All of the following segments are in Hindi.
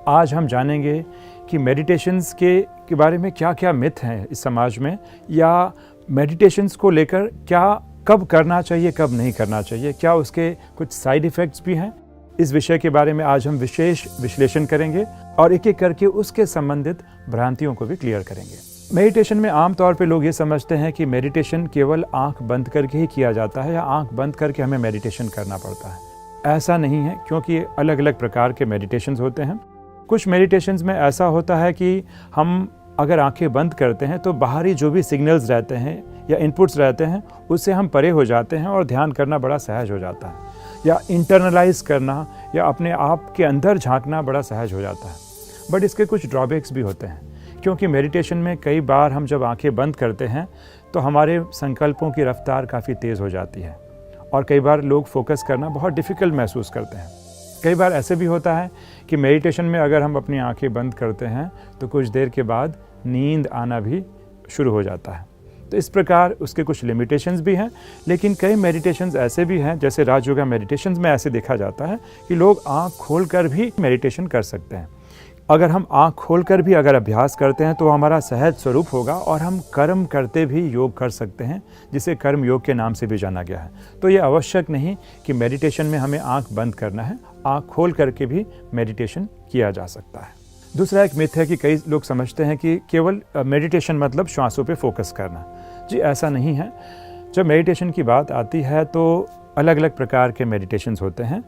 आज हम जानेंगे कि मेडिटेशंस के बारे में क्या क्या मिथ हैं इस समाज में, या मेडिटेशंस को लेकर क्या कब करना चाहिए कब नहीं करना चाहिए, क्या उसके कुछ साइड इफ़ेक्ट्स भी हैं। इस विषय के बारे में आज हम विशेष विश्लेषण करेंगे और एक एक करके उसके संबंधित भ्रांतियों को भी क्लियर करेंगे। मेडिटेशन में आमतौर पे लोग ये समझते हैं कि मेडिटेशन केवल आंख बंद करके ही किया जाता है या आंख बंद करके हमें मेडिटेशन करना पड़ता है। ऐसा नहीं है, क्योंकि अलग अलग प्रकार के मेडिटेशंस होते हैं। कुछ मेडिटेशंस में ऐसा होता है कि हम अगर आंखें बंद करते हैं तो बाहरी जो भी सिग्नल्स रहते हैं या इनपुट्स रहते हैं उससे हम परे हो जाते हैं और ध्यान करना बड़ा सहज हो जाता है, या इंटरनलाइज करना या अपने आप के अंदर झांकना बड़ा सहज हो जाता है। बट इसके कुछ ड्रॉबैक्स भी होते हैं, क्योंकि मेडिटेशन में कई बार हम जब आंखें बंद करते हैं तो हमारे संकल्पों की रफ्तार काफ़ी तेज़ हो जाती है और कई बार लोग फोकस करना बहुत डिफ़िकल्ट महसूस करते हैं। कई बार ऐसे भी होता है कि मेडिटेशन में अगर हम अपनी आंखें बंद करते हैं तो कुछ देर के बाद नींद आना भी शुरू हो जाता है। तो इस प्रकार उसके कुछ लिमिटेशंस भी हैं, लेकिन कई मेडिटेशंस ऐसे भी हैं, जैसे राजयोगा मेडिटेशंस में ऐसे देखा जाता है कि लोग आंख खोलकर भी मेडिटेशन कर सकते हैं। अगर हम आंख खोलकर भी अगर अभ्यास करते हैं तो हमारा सहज स्वरूप होगा और हम कर्म करते भी योग कर सकते हैं, जिसे कर्म योग के नाम से भी जाना गया है। तो ये आवश्यक नहीं कि मेडिटेशन में हमें आंख बंद करना है, आंख खोल करके भी मेडिटेशन किया जा सकता है। दूसरा एक मिथ है कि कई लोग समझते हैं कि केवल मेडिटेशन मतलब श्वासों पे फोकस करना। जी ऐसा नहीं है। जब मेडिटेशन की बात आती है तो अलग अलग प्रकार के मेडिटेशंस होते हैं।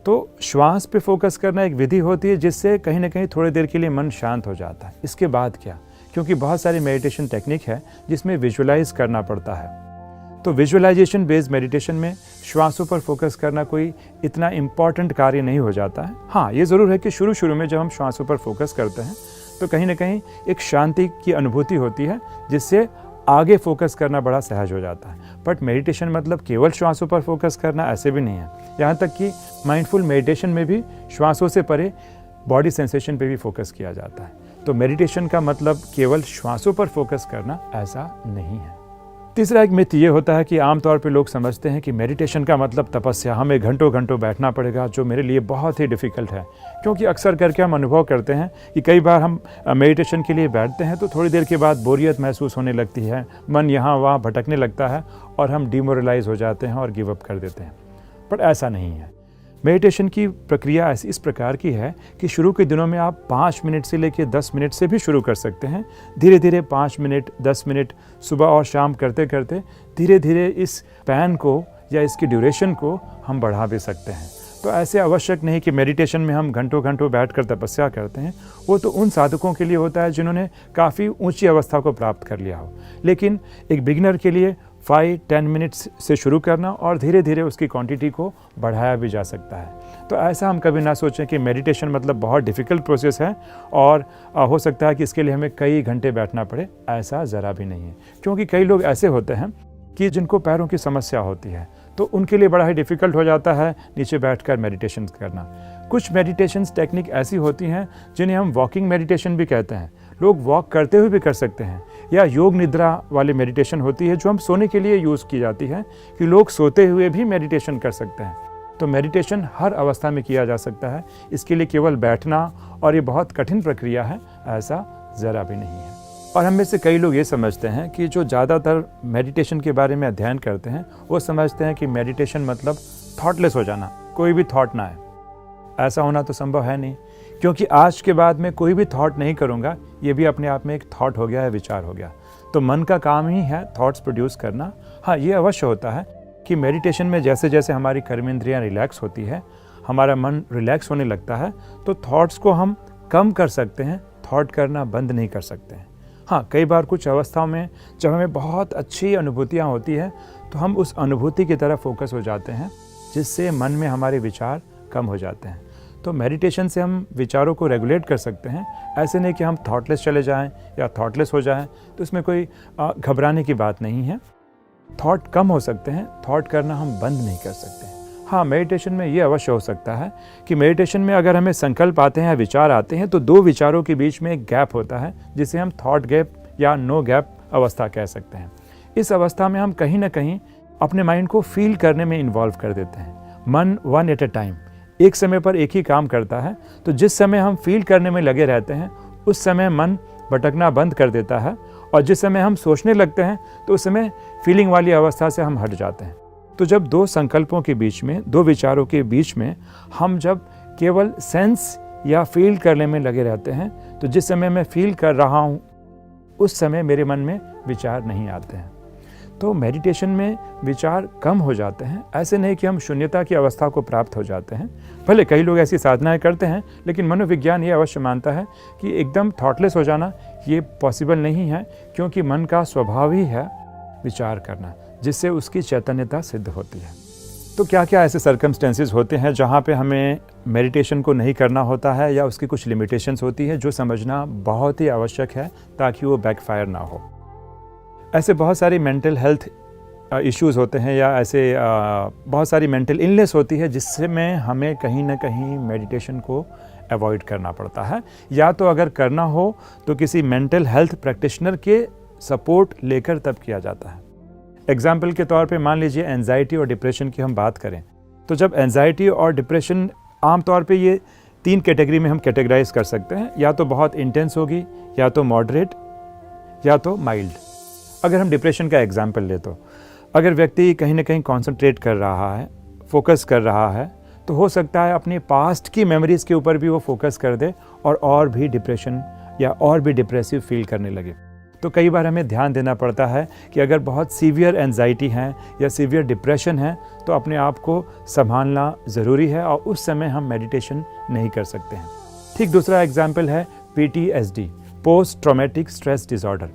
तो श्वास पे फोकस करना एक विधि होती है जिससे कहीं ना कहीं थोड़ी देर के लिए मन शांत हो जाता है। इसके बाद क्या, क्योंकि बहुत सारी मेडिटेशन टेक्निक है जिसमें विजुअलाइज करना पड़ता है। तो विजुअलाइजेशन बेस्ड मेडिटेशन में श्वासों पर फोकस करना कोई इतना इम्पॉर्टेंट कार्य नहीं हो जाता है। हाँ, ये ज़रूर है कि शुरू में जब हम श्वासों पर फोकस करते हैं तो कहीं ना कहीं एक शांति की अनुभूति होती है, जिससे आगे फोकस करना बड़ा सहज हो जाता है। बट मेडिटेशन मतलब केवल श्वासों पर फोकस करना ऐसे भी नहीं है। यहाँ तक कि माइंडफुल मेडिटेशन में भी श्वासों से परे बॉडी सेंसेशन पे भी फोकस किया जाता है। तो मेडिटेशन का मतलब केवल श्वासों पर फोकस करना ऐसा नहीं है। तीसरा एक मिथ ये होता है कि आमतौर पे लोग समझते हैं कि मेडिटेशन का मतलब तपस्या, हमें घंटों घंटों बैठना पड़ेगा, जो मेरे लिए बहुत ही डिफ़िकल्ट है। क्योंकि अक्सर करके हम अनुभव करते हैं कि कई बार हम मेडिटेशन के लिए बैठते हैं तो थोड़ी देर के बाद बोरियत महसूस होने लगती है, मन यहाँ वहाँ भटकने लगता है और हम डिमोरलाइज हो जाते हैं और गिव अप कर देते हैं। पर ऐसा नहीं है। मेडिटेशन की प्रक्रिया ऐसी इस प्रकार की है कि शुरू के दिनों में आप 5 मिनट से लेकर 10 मिनट से भी शुरू कर सकते हैं। धीरे धीरे 5 मिनट 10 मिनट सुबह और शाम करते करते धीरे धीरे इस पैन को या इसकी ड्यूरेशन को हम बढ़ा भी सकते हैं। तो ऐसे आवश्यक नहीं कि मेडिटेशन में हम घंटों घंटों बैठकर तपस्या करते हैं। वो तो उन साधकों के लिए होता है जिन्होंने काफ़ी ऊंची अवस्था को प्राप्त कर लिया हो। लेकिन एक बिगिनर के लिए 5-10 मिनट्स से शुरू करना और धीरे धीरे उसकी क्वांटिटी को बढ़ाया भी जा सकता है। तो ऐसा हम कभी ना सोचें कि मेडिटेशन मतलब बहुत डिफ़िकल्ट प्रोसेस है और हो सकता है कि इसके लिए हमें कई घंटे बैठना पड़े। ऐसा ज़रा भी नहीं है, क्योंकि कई लोग ऐसे होते हैं कि जिनको पैरों की समस्या होती है, तो उनके लिए बड़ा ही डिफ़िकल्ट हो जाता है नीचे बैठकर मेडिटेशन करना। कुछ मेडिटेशंस टेक्निक ऐसी होती हैं जिन्हें हम वॉकिंग मेडिटेशन भी कहते हैं। लोग वॉक करते हुए भी कर सकते हैं। या योग निद्रा वाली मेडिटेशन होती है जो हम सोने के लिए यूज़ की जाती है, कि लोग सोते हुए भी मेडिटेशन कर सकते हैं। तो मेडिटेशन हर अवस्था में किया जा सकता है। इसके लिए केवल बैठना और ये बहुत कठिन प्रक्रिया है, ऐसा ज़रा भी नहीं है। और हम में से कई लोग ये समझते हैं कि जो ज़्यादातर मेडिटेशन के बारे में अध्ययन करते हैं वो समझते हैं कि मेडिटेशन मतलब थॉटलेस हो जाना, कोई भी थॉट ना है। ऐसा होना तो संभव है नहीं, क्योंकि आज के बाद मैं कोई भी थॉट नहीं करूँगा, ये भी अपने आप में एक थॉट हो गया है, विचार हो गया। तो मन का काम ही है थॉट्स प्रोड्यूस करना। हाँ, ये अवश्य होता है कि मेडिटेशन में जैसे जैसे हमारी कर्मेंद्रियाँ रिलैक्स होती है, हमारा मन रिलैक्स होने लगता है, तो थॉट्स को हम कम कर सकते हैं, थॉट करना बंद नहीं कर सकते हैं। हाँ, कई बार कुछ अवस्थाओं में जब हमें बहुत अच्छी अनुभूतियाँ होती है तो हम उस अनुभूति की तरफ फोकस हो जाते हैं, जिससे मन में हमारे विचार कम हो जाते हैं। तो मेडिटेशन से हम विचारों को रेगुलेट कर सकते हैं। ऐसे नहीं कि हम थॉटलेस चले जाएं या थॉटलेस हो जाएं, तो इसमें कोई घबराने की बात नहीं है। थॉट कम हो सकते हैं, थॉट करना हम बंद नहीं कर सकते हैं। हाँ, मेडिटेशन में ये अवश्य हो सकता है कि मेडिटेशन में अगर हमें संकल्प आते हैं या विचार आते हैं तो दो विचारों के बीच में एक गैप होता है, जिसे हम थॉट गैप या नो गैप अवस्था कह सकते हैं। इस अवस्था में हम कहीं ना कहीं अपने माइंड को फील करने में इन्वॉल्व कर देते हैं। मन वन एट अ टाइम, एक समय पर एक ही काम करता है, तो जिस समय हम फील करने में लगे रहते हैं उस समय मन भटकना बंद कर देता है, और जिस समय हम सोचने लगते हैं तो उस समय फीलिंग वाली अवस्था से हम हट जाते हैं। तो जब दो संकल्पों के बीच में, दो विचारों के बीच में हम जब केवल सेंस या फील करने में लगे रहते हैं, तो जिस समय मैं फील कर रहा हूँ उस समय मेरे मन में विचार नहीं आते हैं। तो मेडिटेशन में विचार कम हो जाते हैं। ऐसे नहीं कि हम शून्यता की अवस्था को प्राप्त हो जाते हैं, भले कई लोग ऐसी साधनाएं करते हैं, लेकिन मनोविज्ञान ये अवश्य मानता है कि एकदम थॉटलेस हो जाना ये पॉसिबल नहीं है, क्योंकि मन का स्वभाव ही है विचार करना, जिससे उसकी चैतन्यता सिद्ध होती है। तो क्या क्या ऐसे सर्कमस्टेंसेस होते हैं जहाँ पे हमें मेडिटेशन को नहीं करना होता है या उसकी कुछ लिमिटेशंस होती है, जो समझना बहुत ही आवश्यक है ताकि वो बैकफायर ना हो। ऐसे बहुत सारी मेंटल हेल्थ इश्यूज़ होते हैं या ऐसे बहुत सारी मेंटल इलनेस होती है जिससे में हमें कहीं ना कहीं मेडिटेशन को अवॉइड करना पड़ता है, या तो अगर करना हो तो किसी मेंटल हेल्थ प्रैक्टिशनर के सपोर्ट लेकर तब किया जाता है। एग्जाम्पल के तौर पे मान लीजिए एंजाइटी और डिप्रेशन की हम बात करें, तो जब एंजाइटी और डिप्रेशन आमतौर पे ये 3 कैटेगरी में हम कैटेगराइज कर सकते हैं, या तो बहुत इंटेंस होगी, या तो मॉडरेट, या तो माइल्ड। अगर हम डिप्रेशन का एग्जाम्पल ले तो अगर व्यक्ति कहीं ना कहीं कॉन्सेंट्रेट कर रहा है, फोकस कर रहा है, तो हो सकता है अपने पास्ट की मेमोरीज़ के ऊपर भी वो फोकस कर दे और भी डिप्रेशन या और भी डिप्रेसिव फील करने लगे। तो कई बार हमें ध्यान देना पड़ता है कि अगर बहुत सीवियर एंजाइटी है या सीवियर डिप्रेशन है तो अपने आप को संभालना ज़रूरी है, और उस समय हम मेडिटेशन नहीं कर सकते हैं। ठीक दूसरा एग्जाम्पल है PTSD, post traumatic stress disorder.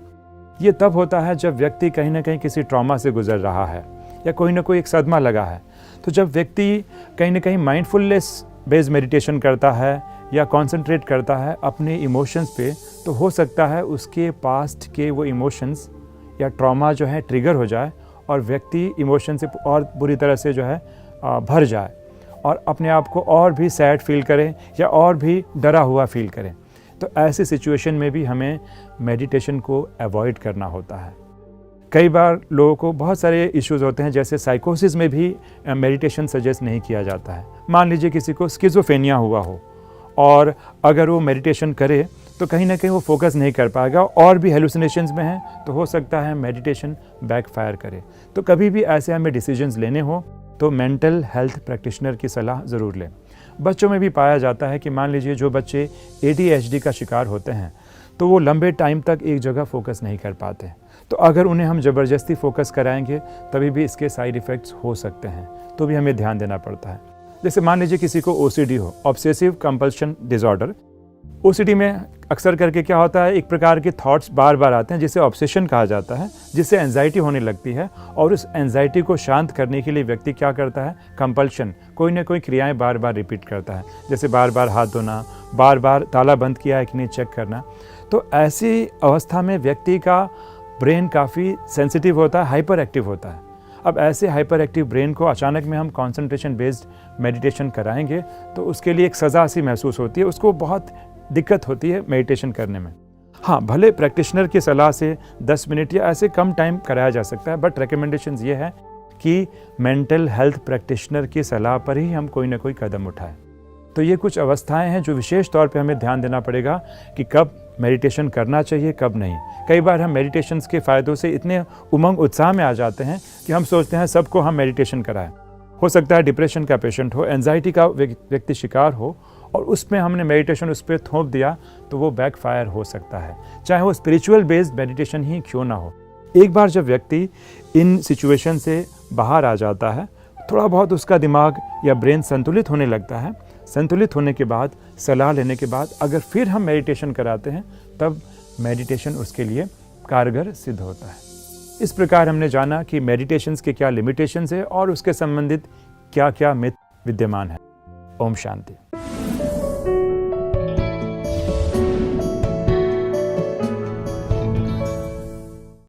ये तब होता है जब व्यक्ति कहीं ना कहीं किसी ट्रॉमा से गुजर रहा है या कोई ना कोई एक सदमा लगा है। तो जब व्यक्ति कहीं ना कहीं माइंडफुलनेस बेस्ड मेडिटेशन करता है या कॉन्सेंट्रेट करता है अपने इमोशंस पे, तो हो सकता है उसके पास्ट के वो इमोशंस या ट्रॉमा जो है ट्रिगर हो जाए और व्यक्ति इमोशन से और बुरी तरह से जो है भर जाए और अपने आप को और भी सैड फील करें या और भी डरा हुआ फील करें। तो ऐसी सिचुएशन में भी हमें मेडिटेशन को अवॉइड करना होता है। कई बार लोगों को बहुत सारे इश्यूज़ होते हैं, जैसे साइकोसिस में भी मेडिटेशन सजेस्ट नहीं किया जाता है। मान लीजिए किसी को स्किज़ोफ्रेनिया हुआ हो और अगर वो मेडिटेशन करे तो कहीं ना कहीं वो फोकस नहीं कर पाएगा और भी हेलुसिनेशंस में है, तो हो सकता है मेडिटेशन बैकफायर करे। तो कभी भी ऐसे हमें डिसीजंस लेने हो तो मेंटल हेल्थ प्रैक्टिशनर की सलाह ज़रूर लें। बच्चों में भी पाया जाता है कि मान लीजिए जो बच्चे ADHD का शिकार होते हैं तो वो लंबे टाइम तक एक जगह फोकस नहीं कर पाते, तो अगर उन्हें हम ज़बरदस्ती फोकस कराएंगे तभी भी इसके साइड इफ़ेक्ट्स हो सकते हैं, तो भी हमें ध्यान देना पड़ता है। जैसे मान लीजिए किसी को OCD हो, ऑब्सेसिव कंपल्शन डिसऑर्डर। OCD में अक्सर करके क्या होता है, एक प्रकार के थॉट्स बार बार आते हैं जिसे ऑब्सेशन कहा जाता है, जिससे एंजाइटी होने लगती है, और उस एंजाइटी को शांत करने के लिए व्यक्ति क्या करता है, कंपल्शन, कोई ना कोई क्रियाएं बार बार रिपीट करता है, जैसे बार बार हाथ धोना, बार बार ताला बंद किया है कि नहीं चेक करना। तो ऐसी अवस्था में व्यक्ति का ब्रेन काफ़ी सेंसिटिव होता है, हाइपर एक्टिव होता है। अब ऐसे हाइपर एक्टिव ब्रेन को अचानक में हम कंसंट्रेशन बेस्ड मेडिटेशन कराएंगे तो उसके लिए एक सज़ा सी महसूस होती है, उसको बहुत दिक्कत होती है मेडिटेशन करने में। हाँ, भले प्रैक्टिशनर की सलाह से 10 मिनट या ऐसे कम टाइम कराया जा सकता है, बट रिकमेंडेशंस ये है कि मेंटल हेल्थ प्रैक्टिशनर की सलाह पर ही हम कोई ना कोई कदम उठाएं। तो ये कुछ अवस्थाएं हैं जो विशेष तौर पे हमें ध्यान देना पड़ेगा कि कब मेडिटेशन करना चाहिए, कब नहीं। कई बार हम मेडिटेशंस के फ़ायदों से इतने उमंग उत्साह में आ जाते हैं कि हम सोचते हैं सबको हम मेडिटेशन कराएं। हो सकता है डिप्रेशन का पेशेंट हो, एंजाइटी का व्यक्ति शिकार हो, और उसमें हमने मेडिटेशन उस पर थोप दिया तो वो बैकफायर हो सकता है, चाहे वो स्पिरिचुअल बेस्ड मेडिटेशन ही क्यों ना हो। एक बार जब व्यक्ति इन सिचुएशन से बाहर आ जाता है, थोड़ा बहुत उसका दिमाग या ब्रेन संतुलित होने लगता है, संतुलित होने के बाद सलाह लेने के बाद अगर फिर हम मेडिटेशन कराते हैं तब मेडिटेशन उसके लिए कारगर सिद्ध होता है। इस प्रकार हमने जाना कि मेडिटेशंस के क्या लिमिटेशंस है और उसके संबंधित क्या क्या मिथ विद्यमान है। ओम शांति।